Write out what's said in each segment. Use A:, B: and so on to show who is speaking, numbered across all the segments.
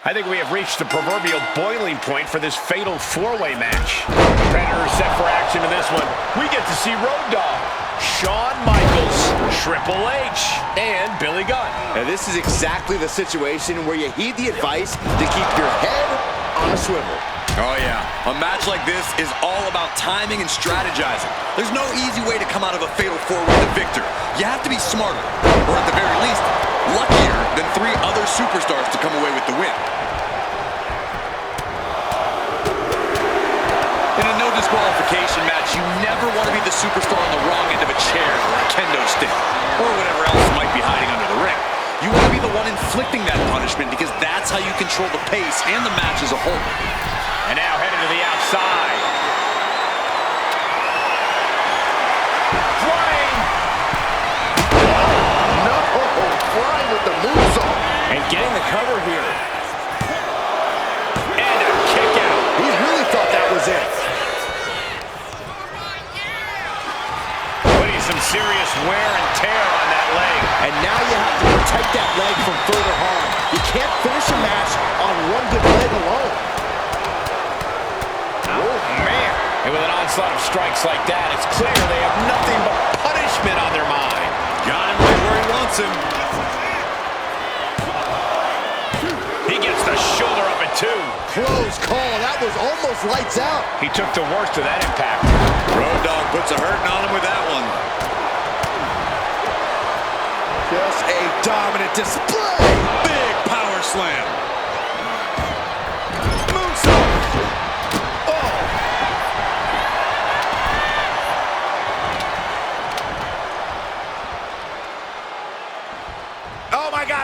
A: I think we have reached the proverbial boiling point for this fatal four-way match. Competitors set for action in this one. We get to see Road Dogg, Shawn Michaels, Triple H, and Billy Gunn.
B: Now this is exactly the situation where you heed the advice to keep your head on a swivel.
C: Oh yeah, a match like this is all about timing and strategizing. There's no easy way to come out of a fatal four-way the victor. You have to be smarter, or at the very least, luckier than 3 other superstars to come away with the win. In a no disqualification match, you never want to be the superstar on the wrong end of a chair or a kendo stick, or whatever else might be hiding under the ring. You want to be the one inflicting that punishment because that's how you control the pace and the match as a whole.
A: And now headed to the outside. Flying!
B: No, flying with the moonsault.
A: And getting the cover here. And a kick out.
B: He really thought that was it.
A: Putting some serious wear and tear on that leg.
B: And now you have to protect that leg from further harm. You can't finish a match on one good leg alone.
A: Oh, man. And with an onslaught of strikes like that, it's clear they have nothing but punishment on their mind.
C: Got him right where he wants him.
A: He gets the shoulder up at 2.
B: Close call. That was almost lights out.
A: He took the worst of that impact.
C: Road Dogg puts a hurting on him with that one.
B: Just a dominant display.
C: Big power slam.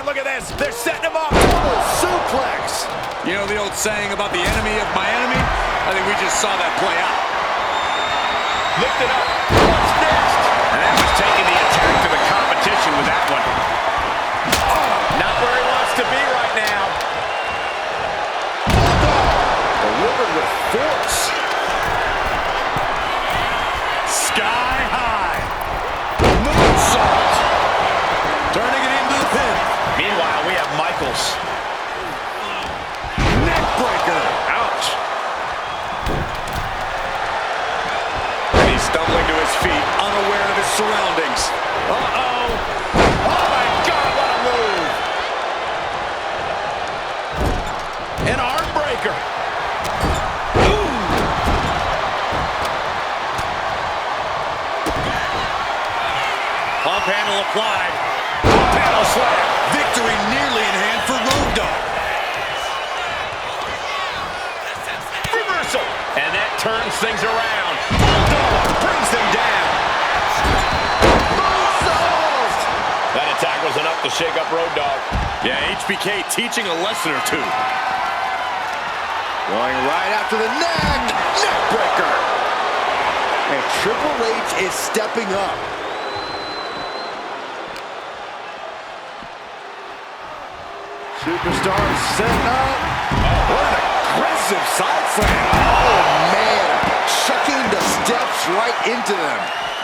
A: Look at this. They're setting him up.
B: Double suplex.
C: You know the old saying about the enemy of my enemy? I think we just saw that play out.
A: Lifted up. What's next? And that was taking the attack to the competition with that one. Oh, not where he wants to be right now.
B: Delivered with force.
C: Sky high. Moonsault. Turning it into the pin.
A: Meanwhile, we have Michaels.
C: Neckbreaker.
A: Ouch. And he's stumbling to his feet,
C: Unaware of his surroundings.
A: Uh-oh. Oh, my God, what a move. An arm breaker. Ooh.
C: Pump handle applied.
A: Pump handle slam.
C: Victory nearly in hand for Road Dogg.
A: Reversal. And that turns things around. Bulldog brings them down.
B: Moonsault.
A: That attack was enough to shake up Road Dogg.
C: Yeah, HBK teaching a lesson or two.
B: Going right after the neck. Neckbreaker. And Triple H is stepping up. Superstars setting up.
A: Oh, what an aggressive side slam.
B: Oh, man. Chucking the steps right into them.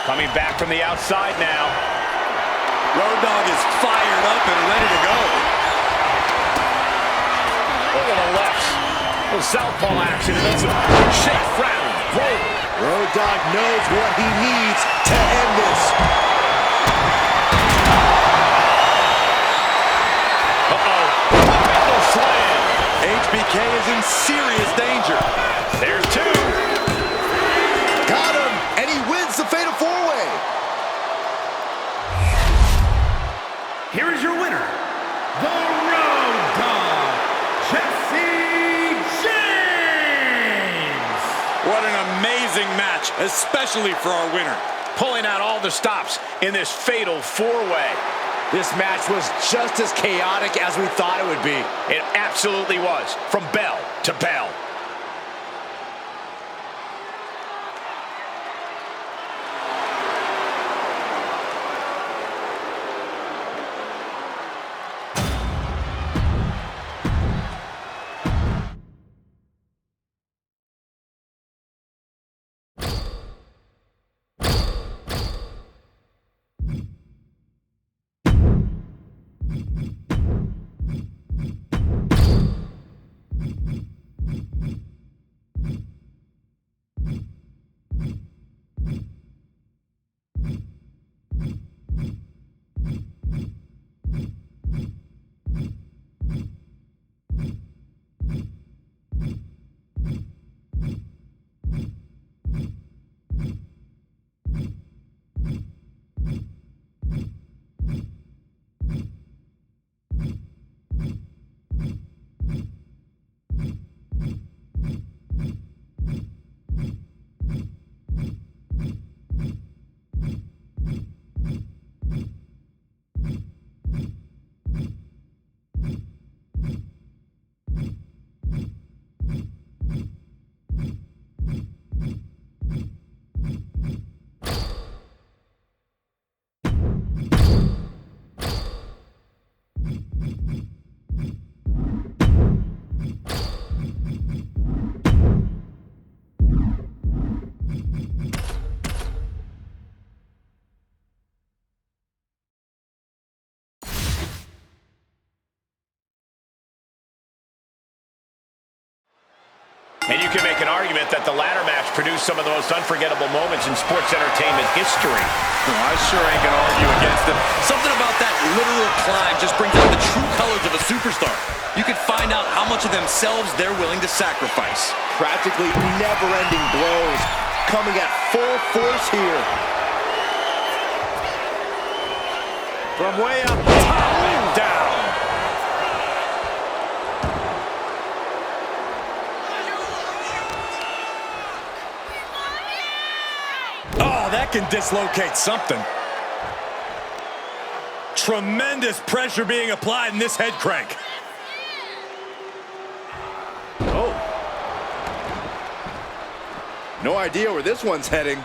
A: Coming back from the outside now.
C: Road Dogg is fired up and ready to go.
A: Look at the lefts. A little southpaw action and then some shake, frown, roll.
B: Road Dogg knows what he needs to end this.
A: Uh-oh. Mental slam.
C: HBK is in serious danger.
A: There's 2.
B: Got him, and he wins the Fatal 4-Way.
D: Here is your winner, the Road Dogg, Jesse James.
C: What an amazing match, especially for our winner.
A: Pulling out all the stops in this fatal 4-way.
B: This match was just as chaotic as we thought it would be.
A: It absolutely was, from bell to bell. And you can make an argument that the ladder match produced some of the most unforgettable moments in sports entertainment history.
C: Well, I sure ain't gonna argue against it. Something about that literal climb just brings out the true colors of a superstar. You can find out how much of themselves they're willing to sacrifice.
B: Practically never-ending blows coming at full force here.
C: From way up top and down. Oh, that can dislocate something. Tremendous pressure being applied in this head crank.
B: Oh. No idea where this one's heading.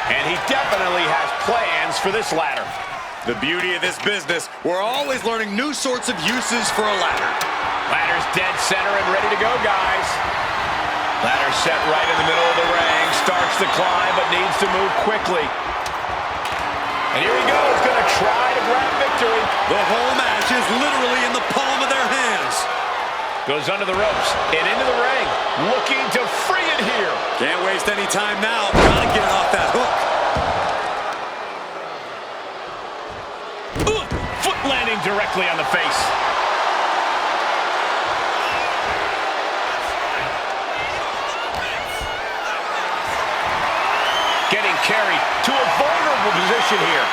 A: And he definitely has plans for this ladder.
C: The beauty of this business, we're always learning new sorts of uses for a ladder.
A: Ladder's dead center and ready to go, guys. Ladder set right in the middle of the ring. Starts the climb, but needs to move quickly. And here he goes, gonna try to grab victory.
C: The whole match is literally in the palm of their hands.
A: Goes under the ropes and into the ring. Looking to free it here.
C: Can't waste any time now. Gotta get it off that hook.
A: Ooh, foot landing directly on the face. Getting carried to a vulnerable position here.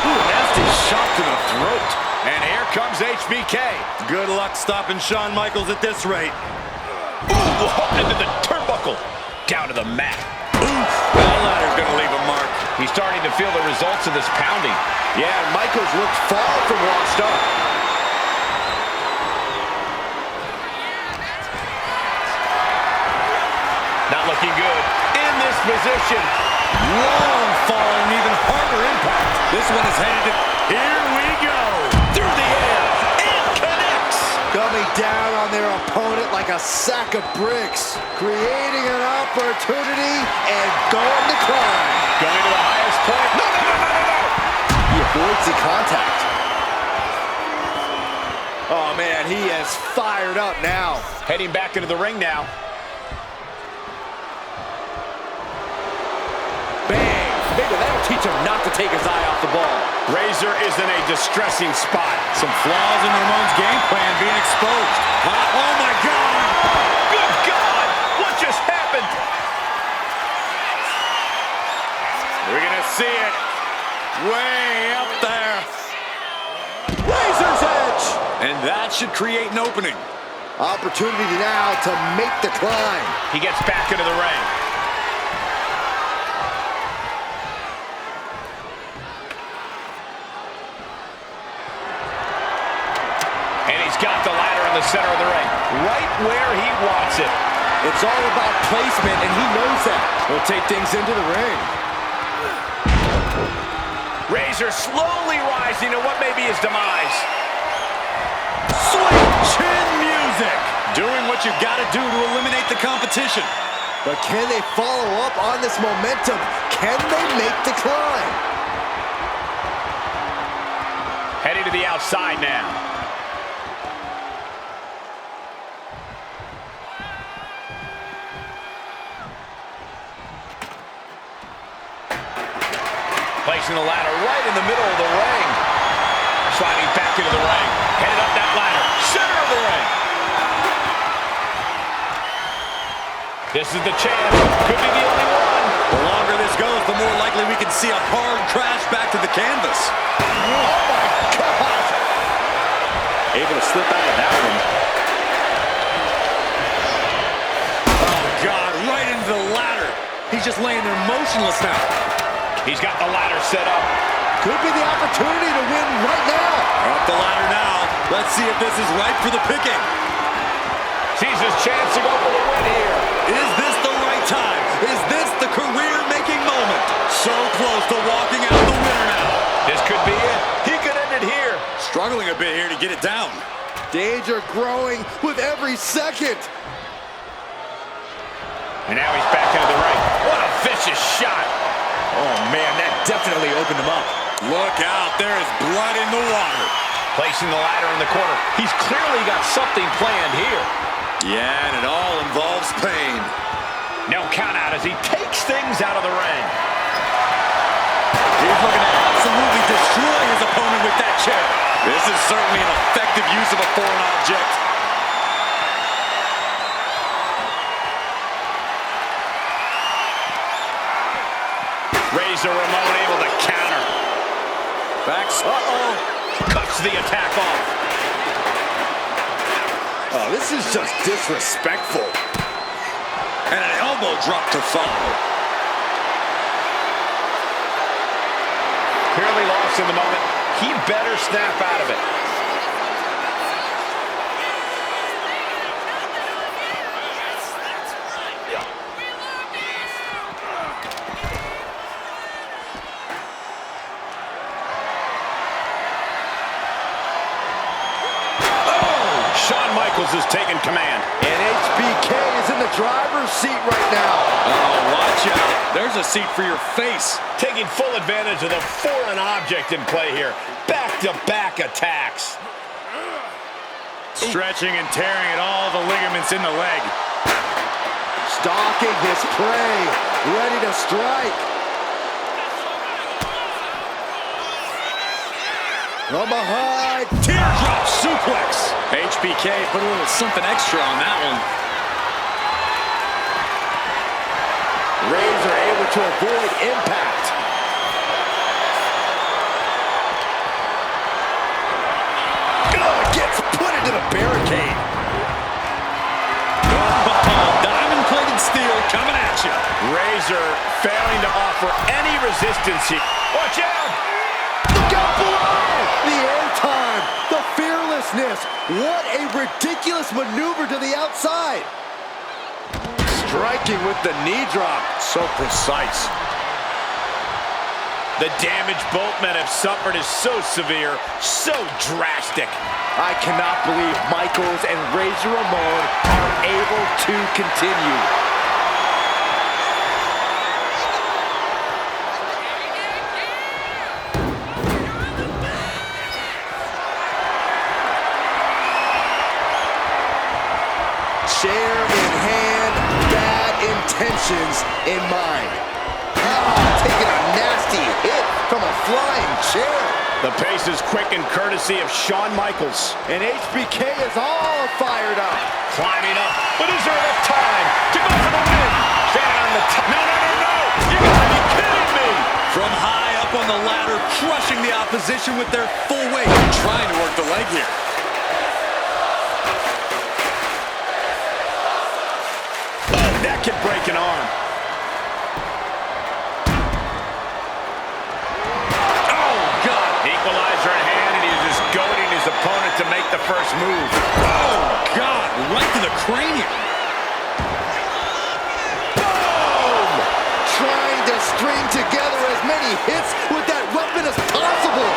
C: Ooh, nasty shot to the throat.
A: And here comes HBK.
C: Good luck stopping Shawn Michaels at this rate.
A: Ooh, hooked into the turnbuckle. Down to the mat.
C: Oof, that ladder's gonna leave a mark.
A: He's starting to feel the results of this pounding.
B: Yeah, Michaels looked far from washed up.
A: Not looking good. In this position.
C: Long fall and even harder impact. This one is headed to... Here we go.
A: Through the air. And connects.
B: Coming down on their opponent like a sack of bricks. Creating an opportunity and going to climb.
A: Going to the highest point. No.
B: He avoids the contact. Oh, man, he is fired up now.
A: Heading back into the ring now.
B: Bang! Maybe that'll teach him not to take his eye off the ball.
A: Razor is in a distressing spot.
C: Some flaws in Ramon's game plan being exposed. Oh, my God!
A: Good God! What just happened?
C: We're going to see it way up there.
B: Razor's edge!
C: And that should create an opening.
B: Opportunity now to make the climb.
A: He gets back into the ring. And he's got the ladder in the center of the ring, right where he wants it.
B: It's all about placement, and he knows that. He'll take things into the ring.
A: Razor slowly rising to what may be his demise.
C: Sweet chin music. Doing what you got to do to eliminate the competition.
B: But can they follow up on this momentum? Can they make the climb?
A: Heading to the outside now. Placing the ladder right in the middle of the ring. Sliding back into the ring. Headed up that ladder. Center of the ring. This is the chance. Could be the only one.
C: The longer this goes, the more likely we can see a hard crash back to the canvas.
B: Oh, my God! Able to slip out of that one.
C: Oh, God, right into the ladder. He's just laying there motionless now.
A: He's got the ladder set up.
B: Could be the opportunity to win right now.
C: Up the ladder now. Let's see if this is right for the picking.
A: Sees his chance to go for the win here.
C: Is this the right time? Is this the career-making moment? So close to walking out the winner now.
A: This could be it. He could end it here.
C: Struggling a bit here to get it down.
B: Danger growing with every second.
A: And now he's back into the ring. What a vicious shot. Oh, man, that definitely opened him up.
C: Look out, there is blood in the water.
A: Placing the ladder in the corner. He's clearly got something planned here.
C: Yeah, and it all involves pain.
A: No count out as he takes things out of the ring.
C: He's looking to absolutely destroy his opponent with that chair. This is certainly an effective use of a foreign object.
A: Razor Ramon able to counter.
C: Backs.
A: Cuts the attack off.
B: Oh, this is just disrespectful.
C: And an elbow drop to follow.
A: Clearly lost in the moment. He better snap out of it. Shawn Michaels is taking command.
B: And HBK is in the driver's seat right now.
C: Oh, watch out. There's a seat for your face.
A: Taking full advantage of the foreign object in play here. Back-to-back attacks.
C: Stretching and tearing at all the ligaments in the leg.
B: Stalking his prey, ready to strike. From behind.
C: Teardrop suplex. HBK put a little something extra on that one.
B: Razor able to avoid impact. Gets put into the barricade.
C: Diamond-plated steel coming at you.
A: Razor failing to offer any resistance here. Watch out!
B: Look out below! The airtime, the fearlessness. What a ridiculous maneuver to the outside. Striking with the knee drop.
A: So precise. The damage both men have suffered is so severe, so drastic.
B: I cannot believe Michaels and Razor Ramon are able to continue. Chair in hand, bad intentions in mind. Taking a nasty hit from a flying chair.
A: The pace is quick and courtesy of Shawn Michaels.
B: And HBK is all fired up.
A: Climbing up, but is there enough time to go for the win? Standing on the top. No! You gotta be kidding me!
C: From high up on the ladder, crushing the opposition with their full weight. Trying to work the leg here.
A: That could break an arm. Oh, God. Equalizer in hand, and he's just goading his opponent to make the first move.
C: Oh, God. Right to the cranium.
B: Boom! Trying to string together as many hits with that weapon as possible.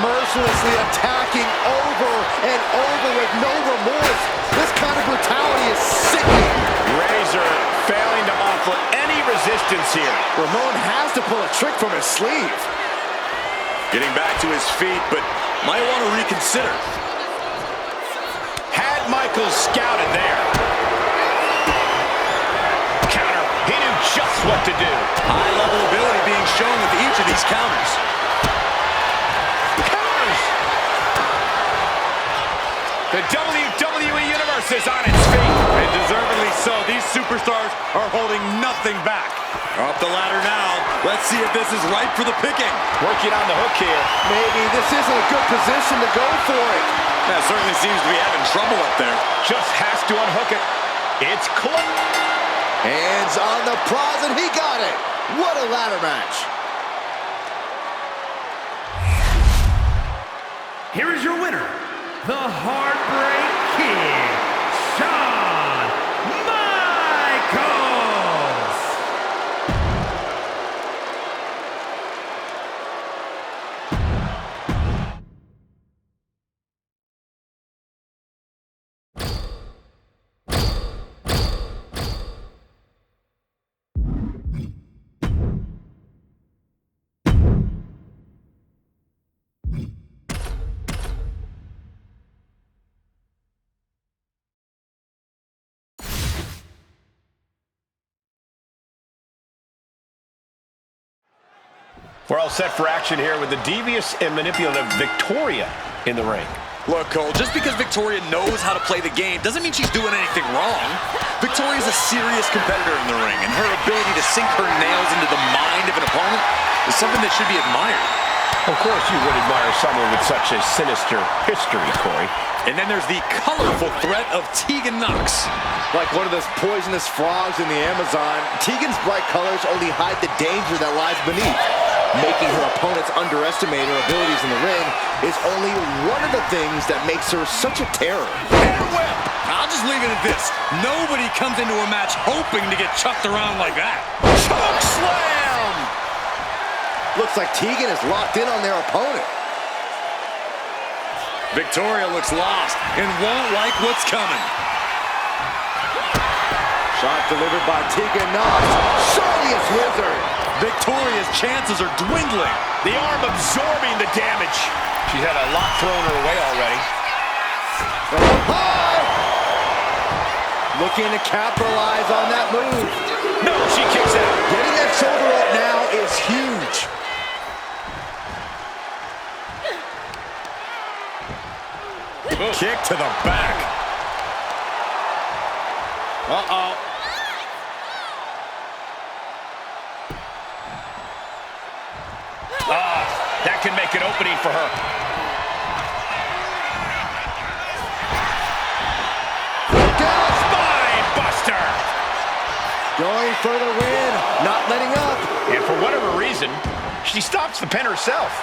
B: Mercilessly attacking over and over with no remorse. This kind of brutality is sickening.
A: Razor failing to offer any resistance here.
B: Ramon has to pull a trick from his sleeve.
C: Getting back to his feet, but might want to reconsider.
A: Had Michaels scouted there. Counter. He knew just what to do.
C: High-level ability being shown with each of these counters.
A: Counters. The WWE Universe is on its feet.
C: And deservedly so. These superstars are holding nothing back. Up the ladder now. Let's see if this is ripe for the picking.
A: Working on the hook here.
B: Maybe this isn't a good position to go for it.
C: That certainly seems to be having trouble up there.
A: Just has to unhook it. It's close.
B: Hands on the prize, and he got it. What a ladder match.
D: Here is your winner, the Heartbreak Kid, Shawn Michaels.
A: We're all set for action here with the devious and manipulative Victoria in the ring.
C: Look, Cole, just because Victoria knows how to play the game doesn't mean she's doing anything wrong. Victoria's a serious competitor in the ring, and her ability to sink her nails into the mind of an opponent is something that should be admired.
A: Of course you would admire someone with such a sinister history, Corey.
C: And then there's the colorful threat of Tegan Nox.
B: Like one of those poisonous frogs in the Amazon, Tegan's bright colors only hide the danger that lies beneath. Making her opponents underestimate her abilities in the ring is only one of the things that makes her such a terror.
C: And whip! I'll just leave it at this. Nobody comes into a match hoping to get chucked around like that.
B: Choke slam! Looks like Tegan is locked in on their opponent.
C: Victoria looks lost and won't like what's coming.
B: Shot delivered by Tegan Nox. Shiniest wizard!
C: Victoria's chances are dwindling.
A: The arm absorbing the damage. She's had a lot thrown her way already.
B: High! Looking to capitalize on that move.
A: No, she kicks out.
B: Getting that shoulder up now is huge.
C: Kick to the back. Uh-oh.
A: That can make an opening for her. Spine buster.
B: Going for the win, not letting up.
A: And for whatever reason, she stops the pin herself.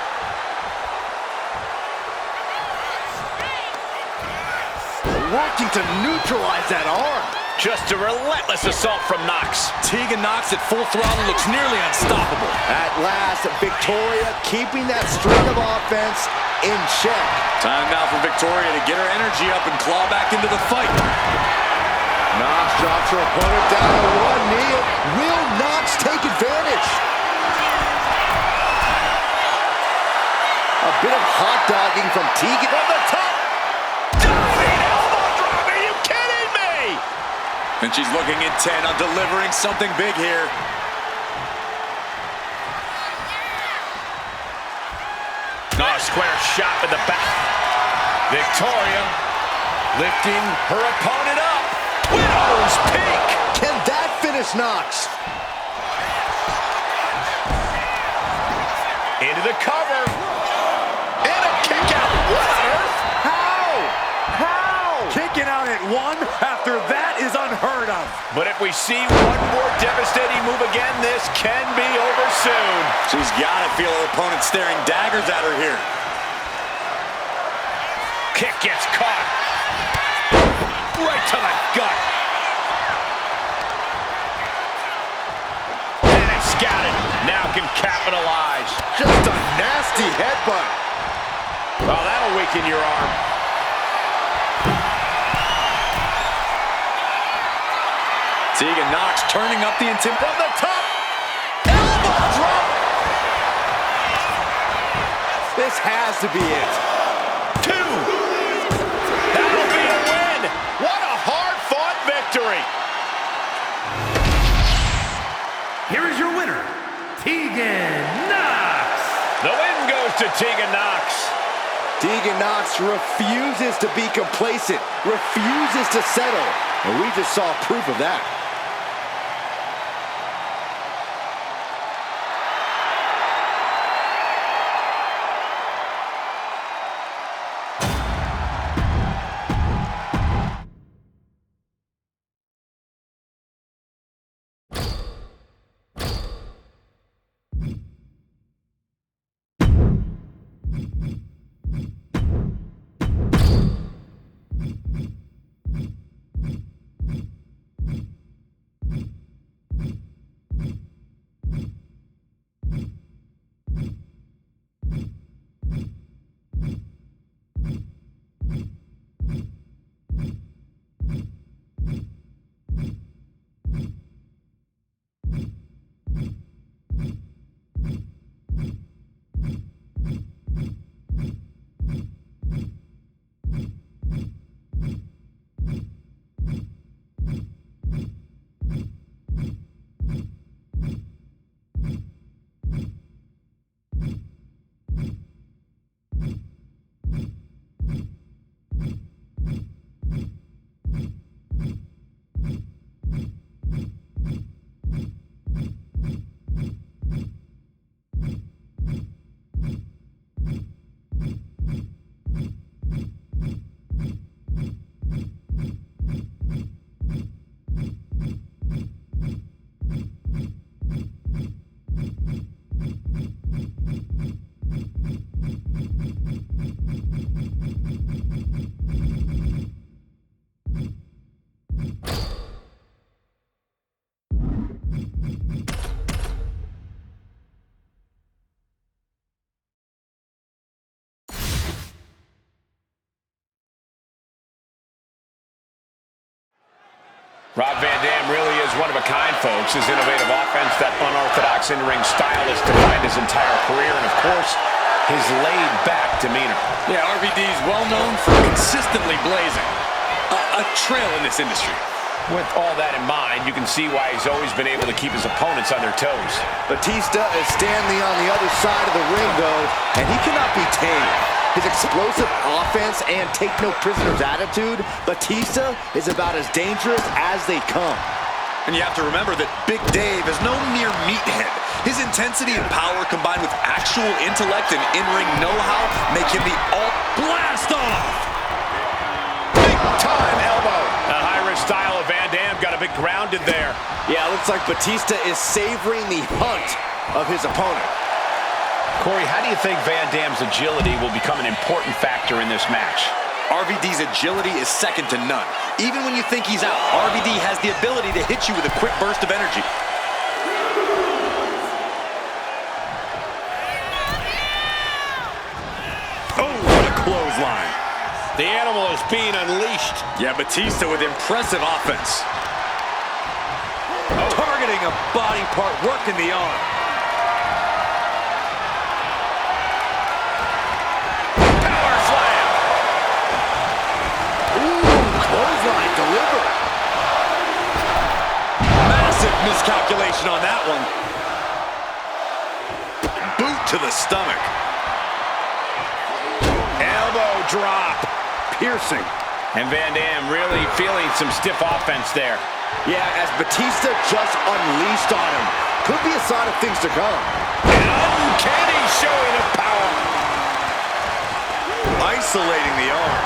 B: Working to neutralize that arm.
A: Just a relentless assault from Nox.
C: Tegan Nox at full throttle looks nearly unstoppable.
B: At last, Victoria keeping that string of offense in check.
C: Time now for Victoria to get her energy up and claw back into the fight.
B: Nox drops her opponent down to one knee. Will Nox take advantage? A bit of hot dogging from Tegan on the top.
C: And she's looking intent on delivering something big here.
A: Oh, square shot in the back. Victoria lifting her opponent up. Widow's peak.
B: Can that finish Nox?
A: Into the cover. And a kick out. What on earth?
B: How?
C: Kicking out at one after that is unheard of.
A: But if we see one more devastating move again, this can be over soon.
C: She's got to feel her opponent staring daggers at her here.
A: Kick gets caught. Right to the gut. And it's scouted. Now can capitalize.
B: Just a nasty headbutt.
A: Oh, that'll weaken your arm.
C: Tegan Nox turning up the intimidation
B: From the top. Elbow drop. This has to be it.
A: 2. That'll be a win. What a hard-fought victory.
D: Here is your winner, Tegan Nox.
A: The win goes to Tegan Nox.
B: Tegan Nox refuses to be complacent, refuses to settle. And we just saw proof of that.
A: Rob Van Dam really is one of a kind, folks. His innovative offense, that unorthodox in-ring style has defined his entire career, and of course, his laid-back demeanor.
C: Yeah, RVD is well known for consistently blazing a trail in this industry.
A: With all that in mind, you can see why he's always been able to keep his opponents on their toes.
B: Batista is standing on the other side of the ring, though, and he cannot be tamed. His explosive offense and take-no-prisoners attitude, Batista is about as dangerous as they come.
C: And you have to remember that Big Dave is no mere meathead. His intensity and power combined with actual intellect and in-ring know-how make him the blast off!
A: Big-time elbow. The high-risk style of Van Dam got a bit grounded there.
B: Yeah, looks like Batista is savoring the hunt of his opponent.
A: Corey, how do you think Van Dam's agility will become an important factor in this match?
C: RVD's agility is second to none. Even when you think he's out, RVD has the ability to hit you with a quick burst of energy. Oh, what a clothesline.
A: The animal is being unleashed.
C: Yeah, Batista with impressive offense. Targeting a body part, working the arm.
A: Power slam.
B: Ooh, clothesline delivered.
C: Massive miscalculation on that one. Boot to the stomach.
A: Elbow drop.
B: Piercing.
A: And Van Dam really feeling some stiff offense there.
B: Yeah, as Batista just unleashed on him. Could be a sign of things to come.
A: An uncanny showing of power.
C: Isolating the arm.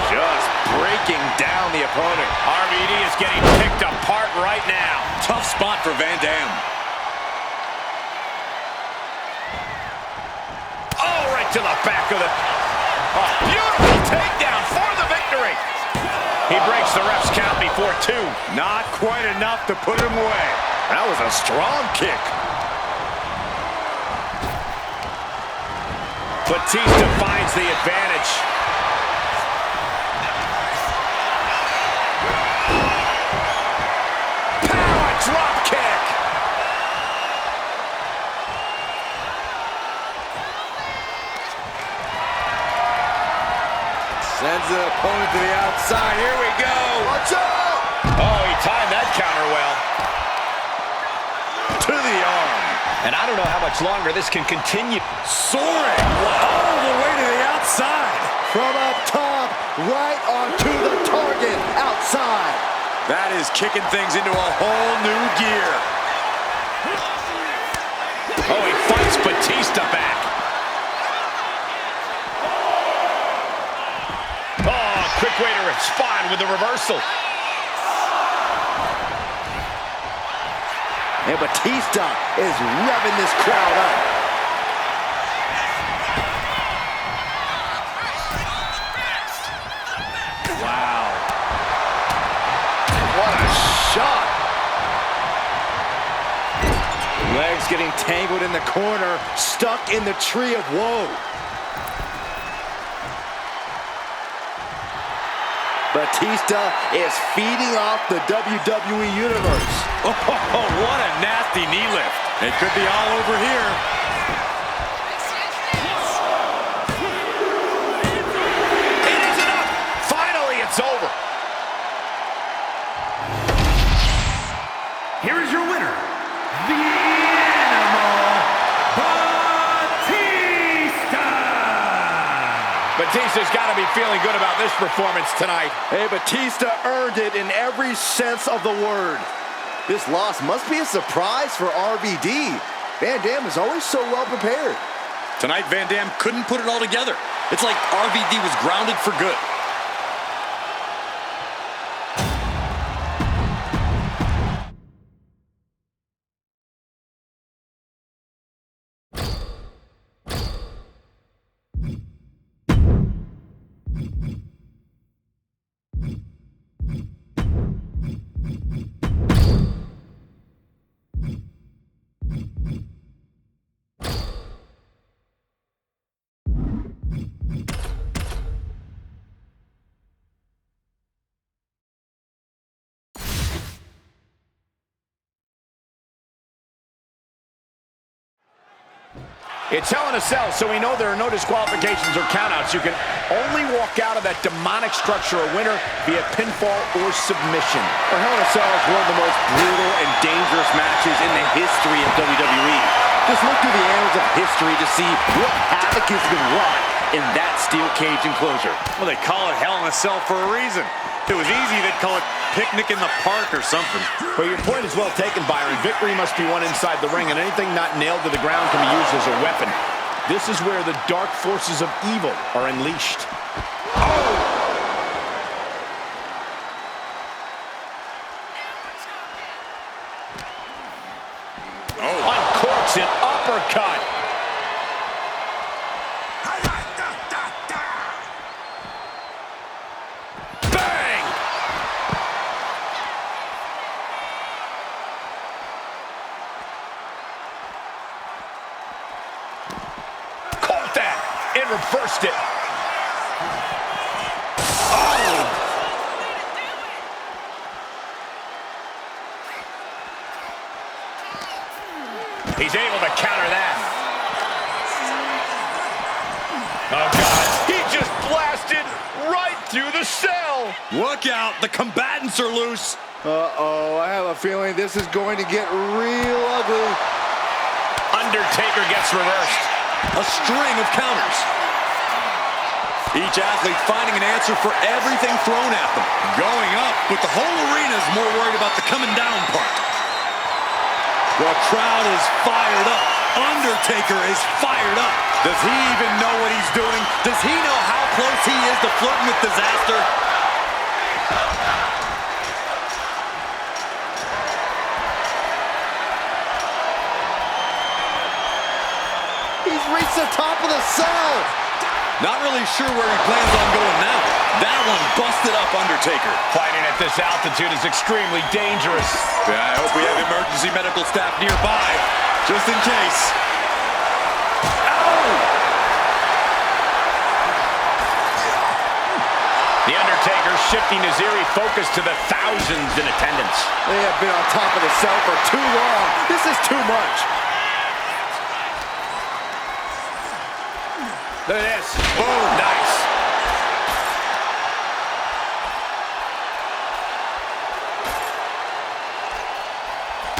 A: Just breaking down the opponent. RVD is getting picked apart right now.
C: Tough spot for Van Dam.
A: Oh, right to the back of the... Oh, beautiful takedown for the victory. He breaks the ref's count before 2.
C: Not quite enough to put him away.
A: That was a strong kick. Batista finds the advantage. Power drop kick.
C: Sends the opponent to the outside. Here we go.
B: Watch out!
A: Oh, he timed that counter well.
C: To the arm.
A: And I don't know how much longer this can continue.
C: Soaring. All the way to the outside.
B: From up top, right onto the target, outside.
C: That is kicking things into a whole new gear.
A: Oh, he fights Batista back. Oh, quick way to respond with the reversal.
B: And Batista is revving this crowd up.
A: Wow. What a shot.
B: Legs getting tangled in the corner, stuck in the tree of woe. Batista is feeding off the WWE Universe.
C: Oh, what a nasty knee lift. It could be all over here.
A: It is enough. Finally, it's over.
D: Here is your winner, the Animal, Batista!
A: Batista's got to be feeling good about this performance tonight.
B: Hey, Batista earned it in every sense of the word. This loss must be a surprise for RVD. Van Dam is always so well prepared.
C: Tonight, Van Dam couldn't put it all together. It's like RVD was grounded for good.
A: It's Hell in a Cell, so we know there are no disqualifications or countouts. You can only walk out of that demonic structure a winner via pinfall or submission.
B: Well, Hell in a Cell is one of the most brutal and dangerous matches in the history of WWE. Just look through the annals of history to see what havoc has been wrought in that steel cage enclosure.
C: Well, they call it Hell in a Cell for a reason. If it was easy, they'd call it Picnic in the Park or something.
A: Well, your point is well taken, Byron. Victory must be won inside the ring, and anything not nailed to the ground can be used as a weapon. This is where the dark forces of evil are unleashed. Uncorks an uppercut. Bang! Caught that and reversed it. He's able to counter that. Oh, God. He just blasted right through the cell.
C: Look out. The combatants are loose.
B: Uh-oh, I have a feeling this is going to get real ugly.
A: Undertaker gets reversed.
C: A string of counters. Each athlete finding an answer for everything thrown at them. Going up, but the whole arena is more worried about the coming down part. The crowd is fired up. Undertaker is fired up. Does he even know what he's doing? Does he know how close he is to flirting with disaster?
B: He's reached the top of the cell.
C: Not really sure where he plans on going now. That one busted up Undertaker.
A: Fighting at this altitude is extremely dangerous.
C: Yeah, I hope we have emergency medical staff nearby, just in case.
A: The Undertaker shifting his eerie focus to the thousands in attendance.
B: They have been on top of the cell for too long. This is too much.
A: Look at this. Boom. Nice.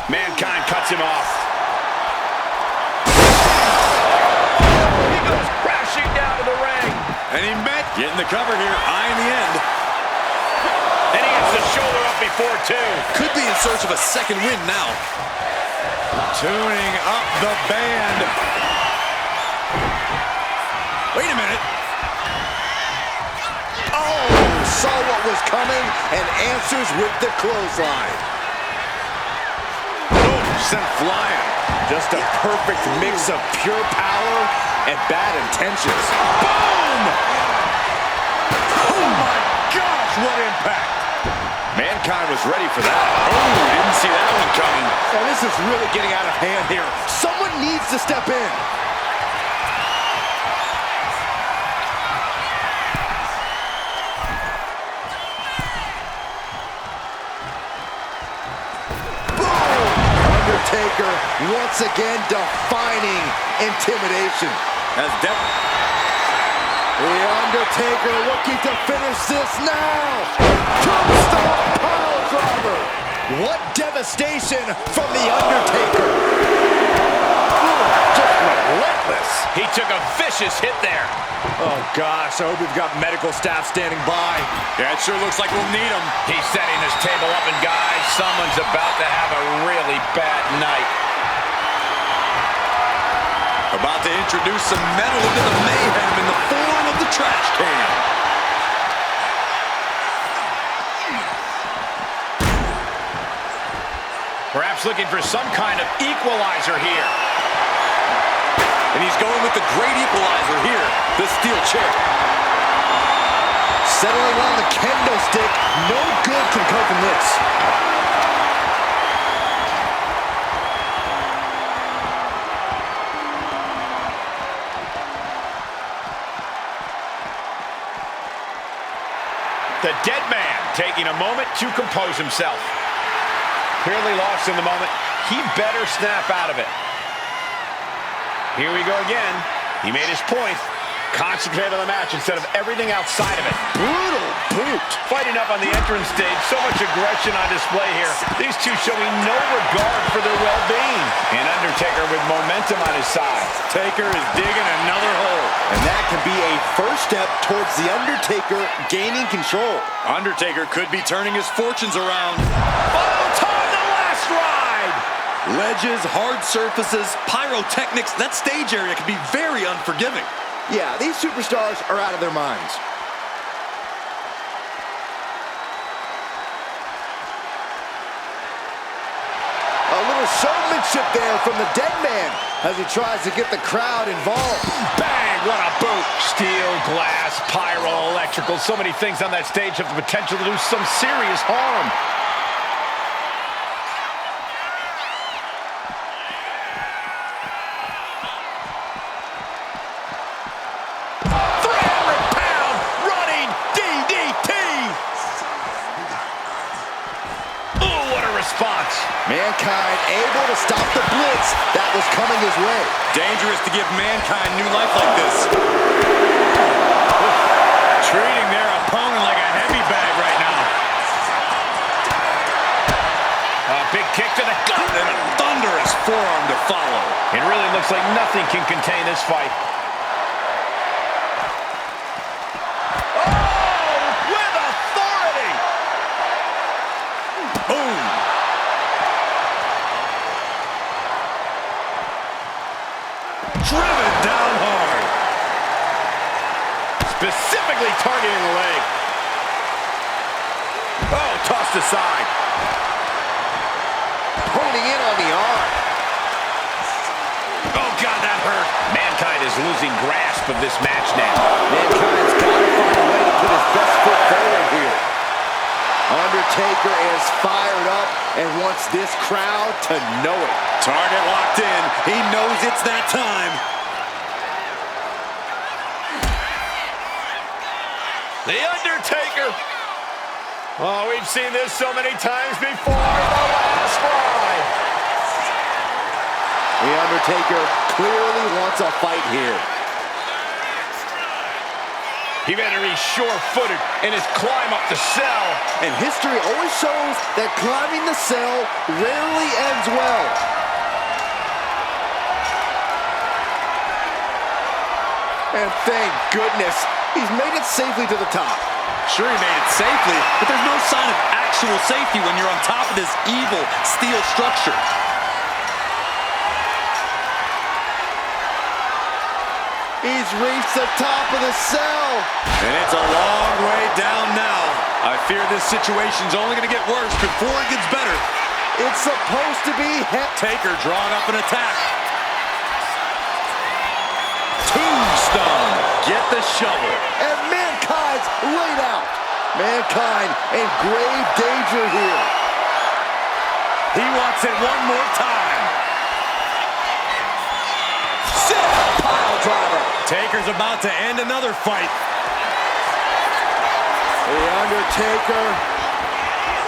A: Mankind cuts him off. He goes crashing down to the ring.
C: And he met getting the cover here, eyeing the end.
A: And he gets the shoulder up before two.
C: Could be in search of a second win now. Tuning up the band. Wait a minute.
B: Oh, saw what was coming and answers with the clothesline.
C: Boom, sent flying.
B: Just a perfect mix of pure power and bad intentions. Boom!
C: Oh my gosh, what impact. Mankind was ready for that. Oh, didn't see that one coming.
B: And this is really getting out of hand here. Someone needs to step in. Undertaker once again defining intimidation.
C: As
B: The Undertaker looking to finish this now. Tombstone piledriver. What devastation from the Undertaker. Ooh, just relentless.
A: He took a vicious hit there.
B: Oh gosh, I hope we've got medical staff standing by.
C: Yeah, it sure looks like we'll need him.
A: He's setting this table up, and guys, someone's about to have a really bad night.
C: About to introduce some metal into the mayhem in the form of the trash can.
A: Perhaps looking for some kind of equalizer here.
C: And he's going with the great equalizer here, the steel chair.
B: Settling on the kendo stick. No good can come from this.
A: The dead man taking a moment to compose himself. Clearly lost in the moment. He better snap out of it. Here we go again. He made his point. Concentrate on the match instead of everything outside of it.
B: Brutal boot.
A: Fighting up on the entrance stage. So much aggression on display here. These two showing no regard for their well-being. And Undertaker with momentum on his side.
C: Taker is digging another hole.
B: And that can be a first step towards the Undertaker gaining control.
C: Undertaker could be turning his fortunes around.
A: Oh, time the last ride!
C: Ledges, hard surfaces, pyrotechnics. That stage area can be very unforgiving.
B: Yeah, these superstars are out of their minds. A little showmanship there from the dead man as he tries to get the crowd involved.
A: Bang! What a boot! Steel, glass, pyro, electrical. So many things on that stage have the potential to do some serious harm. Response.
B: Mankind able to stop the blitz that was coming his way.
C: Dangerous to give Mankind new life like this. Treating their opponent like a heavy bag right now.
A: A big kick to the gut.
C: And a thunderous forearm to follow.
A: It really looks like nothing can contain this fight. Oh, with authority.
C: Boom. Driven down hard.
A: Specifically targeting the leg. Oh, tossed aside.
B: Honing in on the arm.
A: Oh, God, that hurt. Mankind is losing grasp of this match now.
B: Mankind's got to find a way to put his best foot forward here. Undertaker is fired up and wants this crowd to know it.
C: Target locked in. He knows it's that time.
A: The Undertaker. Oh, we've seen this so many times before. The last ride.
B: The Undertaker clearly wants a fight here.
A: He better be sure-footed in his climb up the cell.
B: And history always shows that climbing the cell rarely ends well. And thank goodness, he's made it safely to the top.
C: Sure, he made it safely, but there's no sign of actual safety when you're on top of this evil steel structure.
B: He's reached the top of the cell.
C: And it's a long way down now. I fear this situation's only going to get worse before it gets better.
B: It's supposed to be
C: Taker drawing up an attack. Tombstone. Get the shovel.
B: And Mankind's laid out. Mankind in grave danger here.
C: He wants it one more time.
B: Pile driver.
C: Taker's about to end another fight.
B: The Undertaker.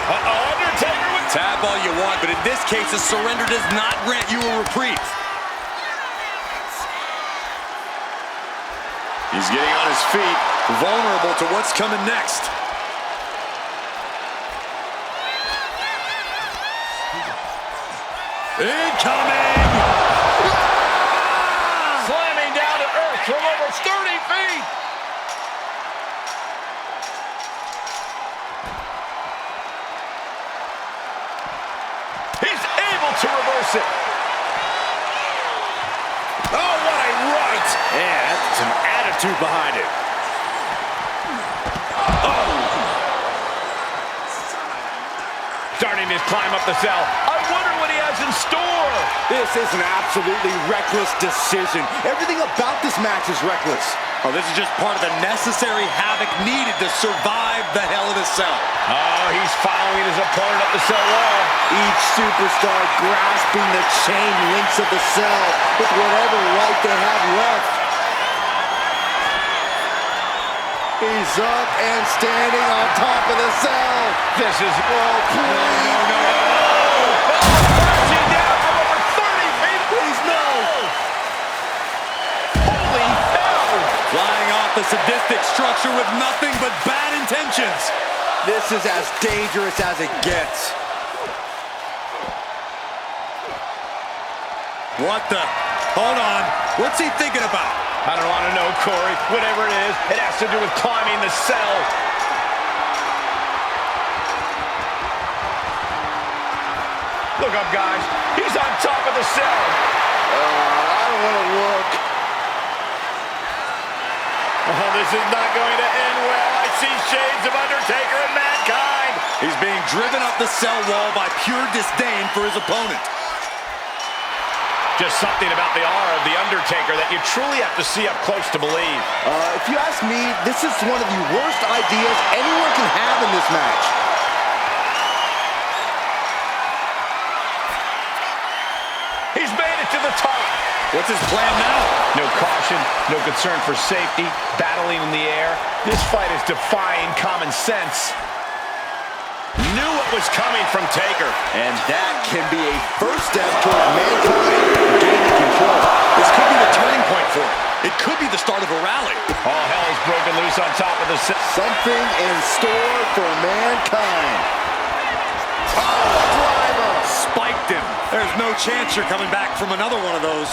A: Undertaker with...
C: Tap all you want, but in this case, a surrender does not grant you a reprieve. He's getting on his feet, vulnerable to what's coming next. Incoming!
A: Slamming down to earth from over 30 feet. He's able to reverse it. Oh, what a right.
C: Yeah, that's some attitude behind it.
A: Starting his climb up the cell. I wonder what he has in store.
B: This is an absolutely reckless decision. Everything about this match is reckless.
C: Oh, this is just part of the necessary havoc needed to survive the Hell in a Cell.
A: Oh, he's following his opponent up the cell wall.
B: Each superstar grasping the chain links of the cell with whatever right they have left. He's up and standing on top of the cell.
A: This is...
B: Oh, please.
A: No. Crashing down from over 30 feet.
B: Please, no.
C: off a sadistic structure with nothing but bad intentions.
B: This is as dangerous as it gets.
C: What the? Hold on. What's he thinking about?
A: I don't want to know, Corey. Whatever it is, it has to do with climbing the cell. Look up, guys. He's on top of the cell.
B: I don't want to look.
A: Oh, this is not going to end well. I see shades of Undertaker and Mankind.
C: He's being driven up the cell wall by pure disdain for his opponent.
A: Just something about the aura of The Undertaker that you truly have to see up close to believe.
B: If you ask me, this is one of the worst ideas anyone can have in this match.
A: He's made it to the top.
C: What's his plan now?
A: No caution, no concern for safety, battling in the air. This fight is defying common sense. Knew what was coming from Taker.
B: And that can be a first step toward Mankind gaining control.
C: This could be the turning point for him. It could be the start of a rally.
A: All hell is broken loose on top of the
B: Something in store for Mankind. Oh, driver!
C: Spiked him. There's no chance you're coming back from another one of those.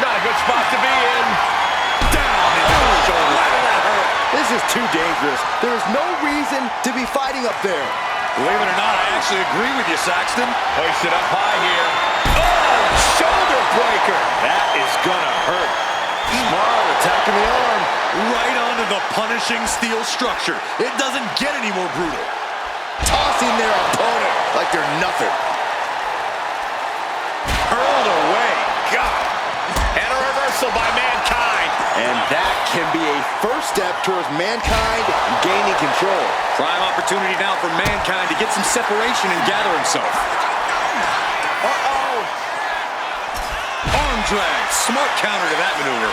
A: Not a good spot to be in.
C: Down into the shoulder.
B: This is too dangerous. There is no reason to be fighting up there.
C: Believe it or not, I actually agree with you, Saxton.
A: Hoisted up high here. Oh, shoulder breaker. That is gonna hurt.
B: Smart attacking the arm.
C: Right onto the punishing steel structure. It doesn't get any more brutal.
B: Tossing their opponent like they're nothing.
C: Hurled away.
A: God. And a reversal by Mankind.
B: And that can be a first step towards Mankind gaining control.
C: Prime opportunity now for Mankind to get some separation and gather himself.
B: Uh-oh.
C: Arm drag. Smart counter to that maneuver.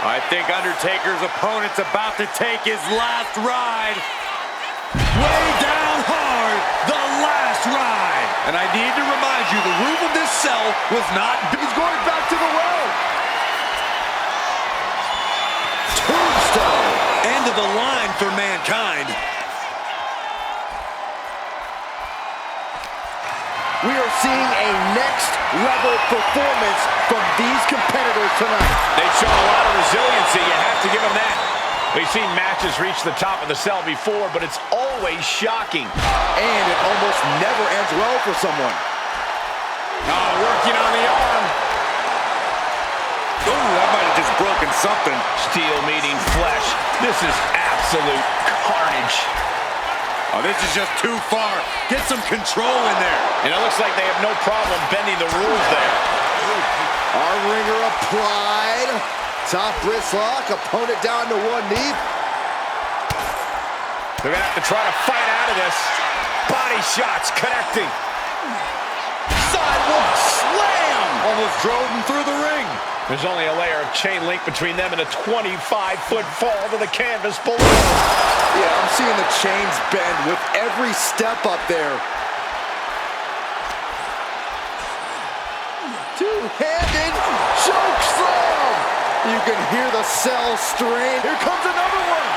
C: I think Undertaker's opponent's about to take his last ride. Way down hard. The last ride. And I need to remind you, the roof of this cell was not...
B: He's going back to the well. Tombstone.
C: End of the line for Mankind.
B: We are seeing a next-level performance from these competitors tonight.
A: They've shown a lot of resiliency. You have to give them that. We've seen matches reach the top of the cell before, but it's always shocking.
B: And it almost never ends well for someone.
A: Oh, working on the arm.
C: Ooh, that might have just broken something.
A: Steel meeting flesh. This is absolute carnage.
C: Oh, this is just too far. Get some control in there.
A: And it looks like they have no problem bending the rules there.
B: Our ringer applied. Top wrist lock. Opponent down to one knee.
A: They're going to have to try to fight out of this. Body shots connecting.
B: Sidewalk slam.
C: Almost drove him through the ring.
A: There's only a layer of chain link between them and a 25-foot fall to the canvas below.
B: Yeah, I'm seeing the chains bend with every step up there. Two-handed choke slam. You can hear the cell strain. Here comes another one.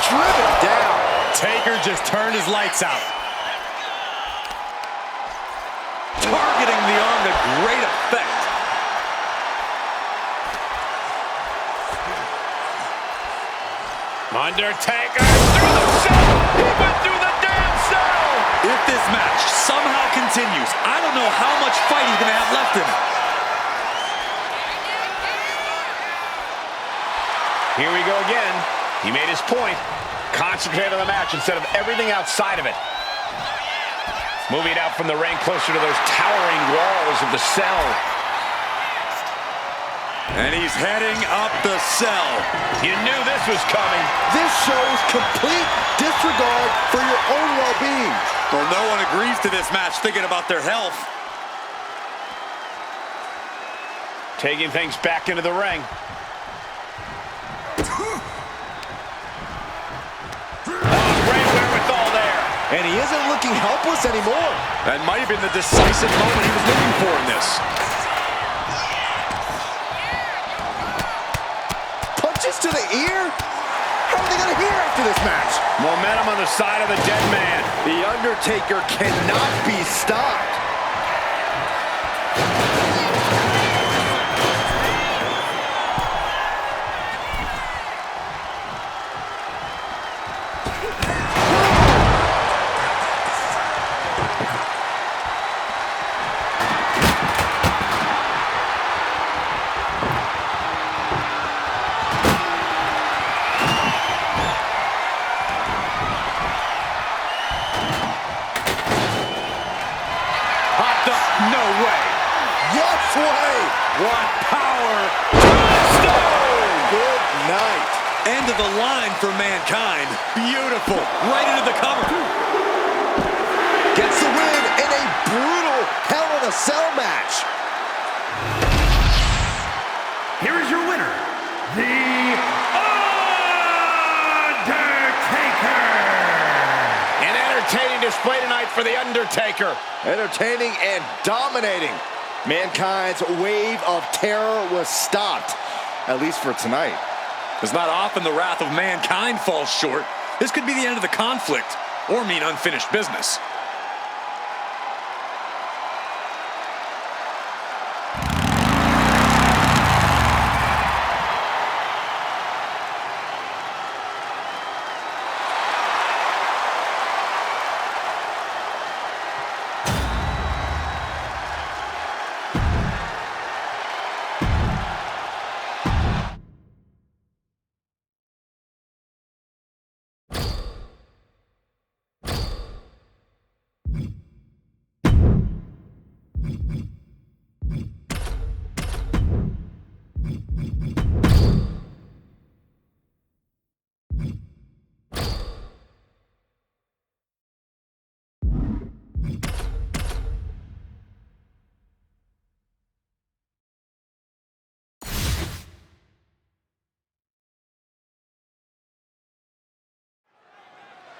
B: Driven down.
C: Taker just turned his lights out. Targeting the arm to great effect.
A: Undertaker through the cell. He went through the damn cell.
C: If this match somehow continues, I don't know how much fight he's going to have left in him.
A: Here we go again. He made his point. Concentrate on the match instead of everything outside of it. Moving out from the ring closer to those towering walls of the cell.
C: And he's heading up the cell.
A: You knew this was coming.
B: This shows complete disregard for your own well-being.
C: Well, no one agrees to this match thinking about their health.
A: Taking things back into the ring. Oh, great wherewithal there.
B: And he isn't looking helpless anymore.
C: That might have been the decisive moment he was looking for in this.
B: Punches to the ear? How are they going to hear after this match?
A: Momentum on the side of the dead man.
B: The Undertaker cannot be stopped.
C: No way.
B: Yes way.
C: What power.
B: Tombstone. Good night.
C: End of the line for Mankind. Beautiful. Right into the cover.
B: Gets the win in a brutal Hell in a Cell match.
D: Here is your winner, The Undertaker.
A: An entertaining display tonight for The Undertaker.
B: Entertaining and dominating. Mankind's wave of terror was stopped, at least for tonight.
C: It's not often the wrath of Mankind falls short. This could be the end of the conflict, or mean unfinished business.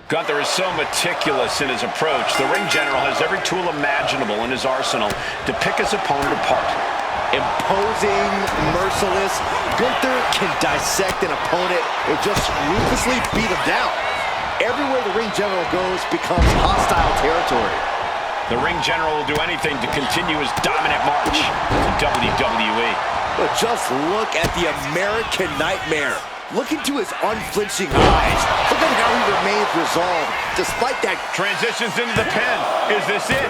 A: Gunther is so meticulous in his approach. The ring general has every tool imaginable in his arsenal to pick his opponent apart.
B: Imposing, merciless, Gunther can dissect an opponent or just ruthlessly beat him down. Everywhere the ring general goes becomes hostile territory.
A: The ring general will do anything to continue his dominant march to WWE.
B: But just look at the American Nightmare. Look into his unflinching eyes. Look at how he remains resolved despite that.
A: Transitions into the pin. Is this it?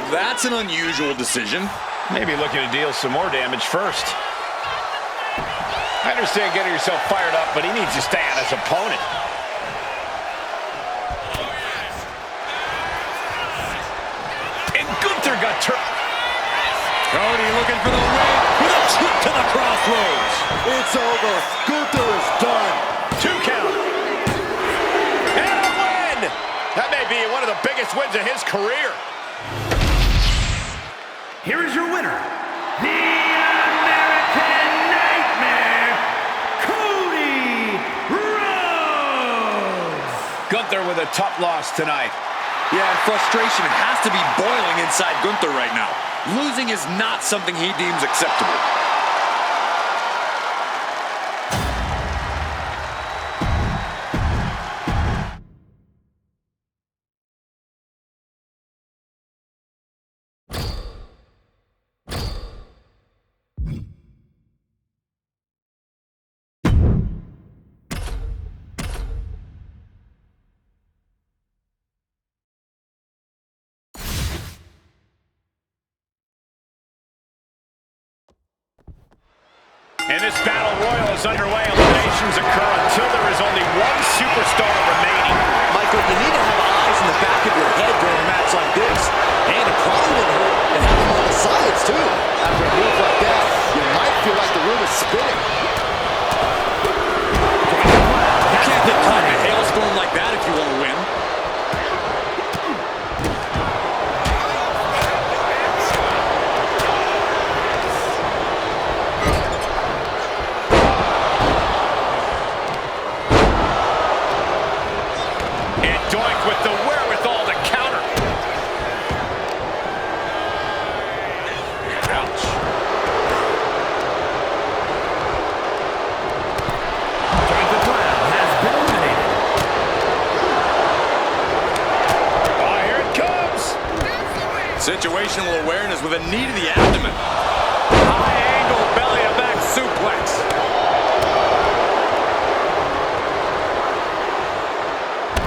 C: That's an unusual decision.
A: Maybe looking to deal some more damage first. I understand getting yourself fired up, but he needs to stay on his opponent. And Gunther got turned.
C: Cody looking for the win with a trip to the crossroads.
B: It's over. Gunther is done.
A: 2 count. And a win! That may be one of the biggest wins of his career.
D: Here is your winner, The American Nightmare, Cody Rhodes.
A: Gunther with a tough loss tonight.
C: Yeah, and frustration has to be boiling inside Gunther right now. Losing is not something he deems acceptable.
A: And this battle royal is underway. Eliminations occur until there is only one superstar remaining.
B: Michael, you need to have eyes in the back of your head during a match like this. And it probably would hurt to have them on the sides, too. After a move like that, you might feel like the room is spinning.
C: You can't get caught in a hailstorm like that if you want to win.
A: With the
C: Situational awareness with a knee to the abdomen. High angle belly to back suplex.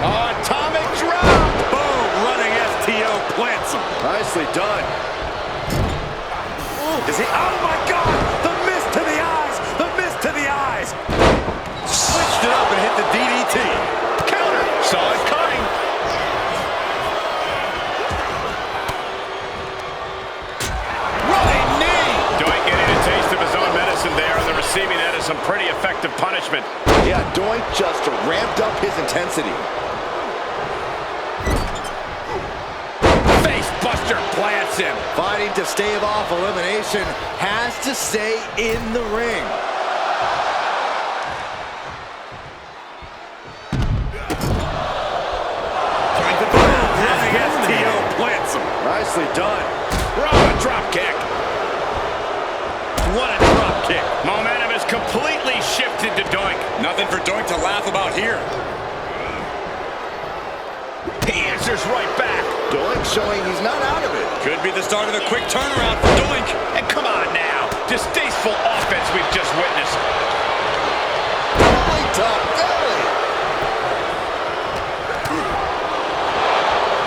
A: Atomic drop.
C: Boom, running STO plants him.
B: Nicely done.
C: Is he? Oh my God! The miss to the eyes! The miss to the eyes! Switched it up and hit the DDT.
A: Counter. Saw it coming.
C: Running knee!
A: Doink getting a taste of his own medicine there on the receiving end of some pretty effective punishment.
B: Yeah, Doink just ramped up his intensity.
A: Face buster plants him.
B: Fighting to stave off elimination, has to stay in the ring.
C: Running STO plants him.
B: Nicely done.
A: Raw drop kick.
C: What a drop kick.
A: Momentum is completely shifted to Doink.
C: Nothing for Doink to laugh about here.
A: He answers right back.
B: Doink showing he's not out of it.
C: Could be the start of a quick turnaround for Doink.
A: And come on now. Distasteful offense we've just witnessed.
B: Belly to belly.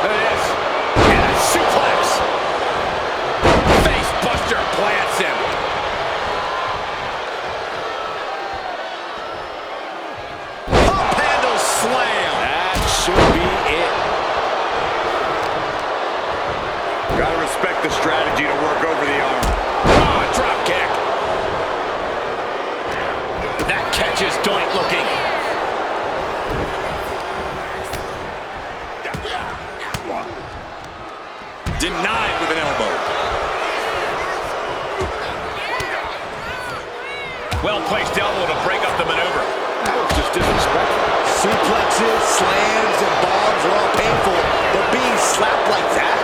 A: There it is. And a suplex. Face buster plants him. Pump handle slam.
B: That should be it.
A: Gotta respect the strategy to work over the arm. Oh, drop kick. That catches Doink looking.
C: Denied with an elbow.
A: Well-placed elbow to break up the maneuver.
B: That was just disrespectful. Suplexes, slams, and bombs are all painful, but being slapped like that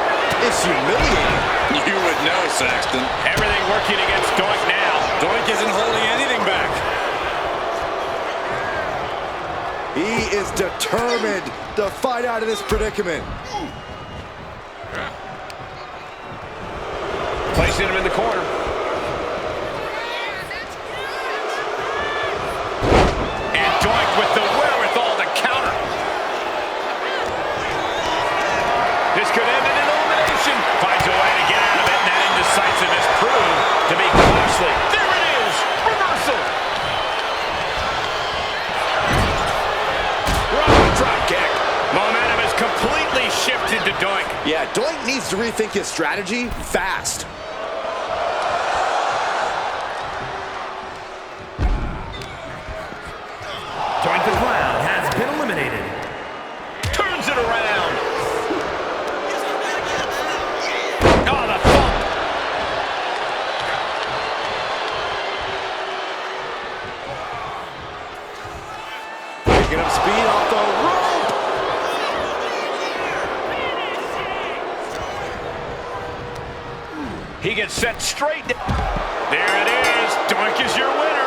B: is humiliating.
C: You would know, Saxton.
A: Everything working against Doink now.
C: Doink isn't holding anything back.
B: He is determined to fight out of this predicament.
A: Placing him in the corner. And Doink with the wherewithal to counter. This could end in elimination. Finds a way to get out of it, and that indecisiveness proved to be costly. There it is. Reversal. Raw drop kick. Momentum is completely shifted to Doink.
B: Yeah, Doink needs to rethink his strategy fast.
D: Doink the Clown has been eliminated.
A: Turns it around. Oh, the thump.
B: Picking up speed off the rope.
A: He gets set straight. There it is. Doink is your winner.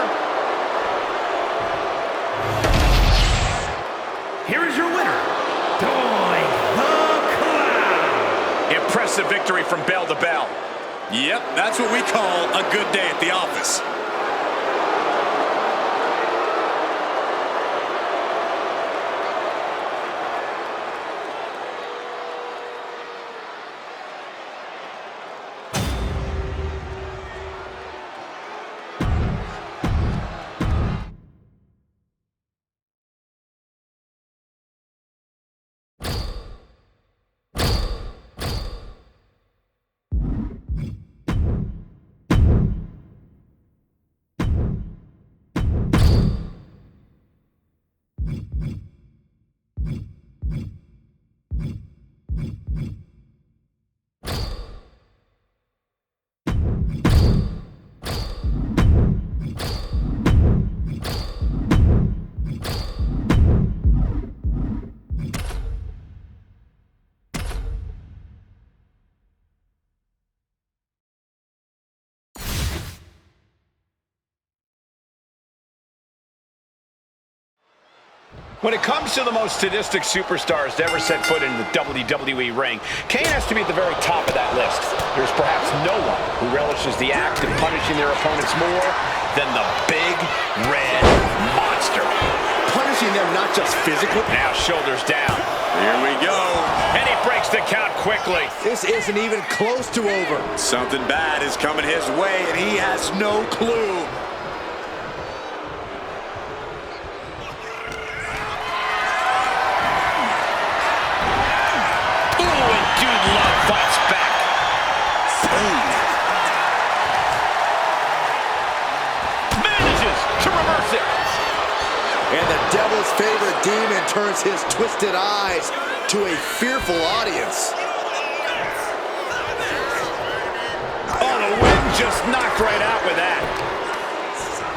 D: Here is your winner, Doink the Clown.
A: Impressive victory from bell to bell.
C: Yep, that's what we call a good day at the office.
A: When it comes to the most sadistic superstars to ever set foot in the WWE ring, Kane has to be at the very top of that list. There's perhaps no one who relishes the act of punishing their opponents more than the Big Red Monster.
B: Punishing them not just physically.
A: Now shoulders down.
C: Here we go.
A: And he breaks the count quickly.
B: This isn't even close to over.
C: Something bad is coming his way, and he has no clue.
A: Ooh, and Dude Love fights back. Manages to reverse it.
B: And the devil's favorite demon turns his twisted eyes to a fearful audience.
A: Oh, the wind just knocked right out with that.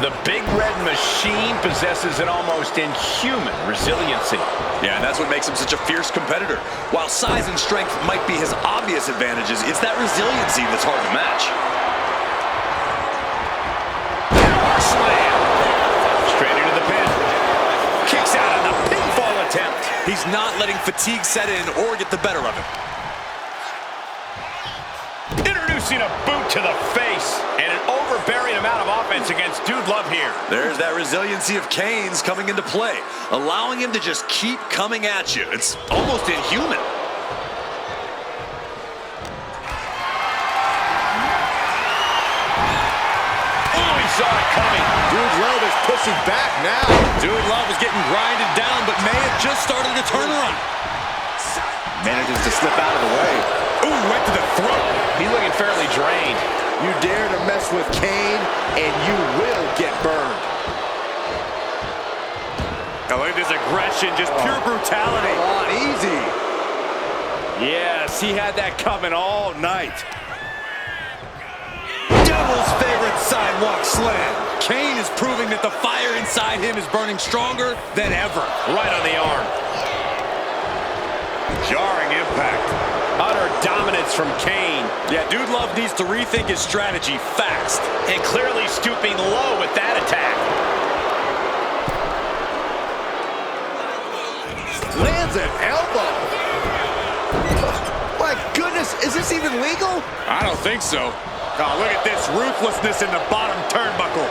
A: The Big Red Machine possesses an almost inhuman resiliency.
C: Yeah, and that's what makes him such a fierce competitor. While size and strength might be his obvious advantages, it's that resiliency that's hard to match.
A: Power slam. Straight into the pin. Kicks out on the pinfall attempt.
C: He's not letting fatigue set in or get the better of him.
A: Introducing a boot to the face. And an overbearing amount of offense against Dude Love here.
C: There's that resiliency of Kane's coming into play, allowing him to just keep coming at you. It's almost inhuman.
A: Oh, he saw it coming.
B: Dude Love is pushing back now.
C: Dude Love was getting grinded down, but may have just started to turn around.
B: Manages to slip out of the way.
C: Ooh, went to the throat.
A: He's looking fairly drained.
B: You dare to mess with Kane, and you will get burned.
C: Now look at this aggression, just pure brutality.
B: Come on, easy.
C: Yes, he had that coming all night. Devil's favorite sidewalk slam. Kane is proving that the fire inside him is burning stronger than ever.
A: Right on the arm.
C: Jarring impact.
A: Utter dominance from Kane.
C: Yeah, Dude Love needs to rethink his strategy fast.
A: And clearly stooping low with that attack.
B: Lands an elbow. My goodness, is this even legal?
C: I don't think so. Oh, look at this ruthlessness in the bottom turnbuckle.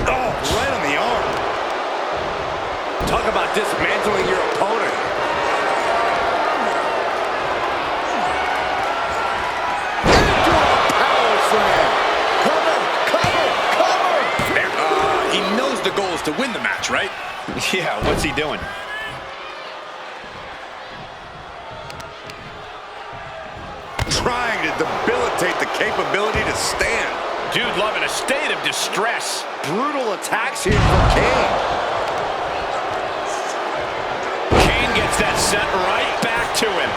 C: Oh, right on the arm.
B: Talk about dismantling your opponent. Into a power slam. Cover, cover, cover.
C: He knows the goal is to win the match, right?
A: Yeah, what's he doing?
C: Trying to debilitate the capability to stand.
A: Dude Love in a state of distress.
B: Brutal attacks here from Kane.
A: Kane gets that sent right back to him.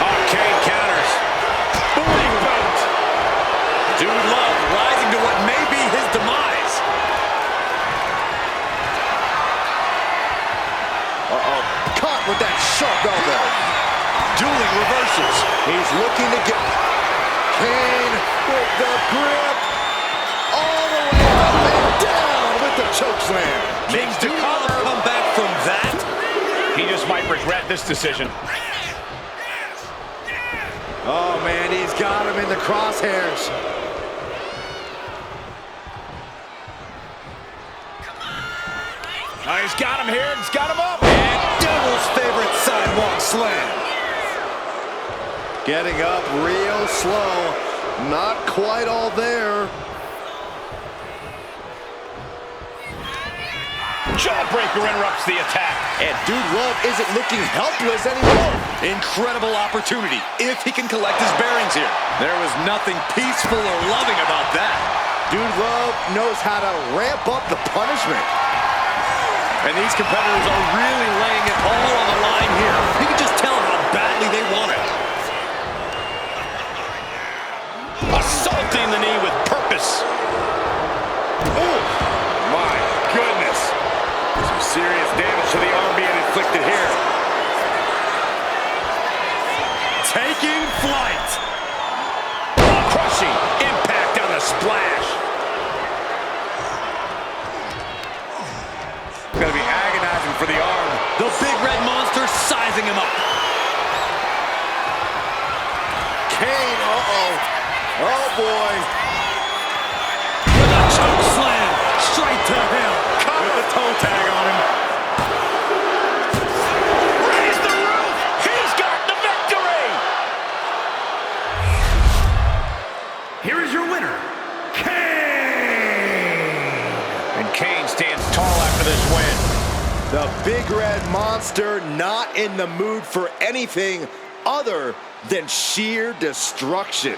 A: Oh, Kane counters. Boom, boot.
C: Dude Love rising to what may be his demise.
B: Caught with that sharp elbow.
C: Dueling reversals.
B: He's looking to get Kane with the grip. All the way up and down with the chokeslam.
A: Makes the
C: Dude Love
A: cover.
C: come back from that?
A: He just might regret this decision.
B: Oh, man, he's got him in the crosshairs.
A: Oh, he's got him here. He's got him up.
C: And Devil's favorite sidewalk slam.
B: Getting up real slow. Not quite all there.
A: Jawbreaker interrupts the attack.
B: And Dude Love isn't looking helpless anymore.
C: Incredible opportunity if he can collect his bearings here. There was nothing peaceful or loving about that.
B: Dude Love knows how to ramp up the punishment.
C: And these competitors are really laying it all on the line here. You can just tell how badly they want it.
A: Assaulting the knee with purpose.
C: Oh, my goodness. Some serious damage to the arm being inflicted here. Taking flight.
A: Crushing impact on the splash.
C: Gonna be agonizing for the arm. The big red monster sizing him up.
B: Kane, oh boy.
C: With a choke slam, straight to him. With the toe tag on him.
A: Raise the roof! He's got the victory!
D: Here is your winner, Kane.
A: And Kane stands tall after this win.
B: The big red monster not in the mood for anything other than sheer destruction.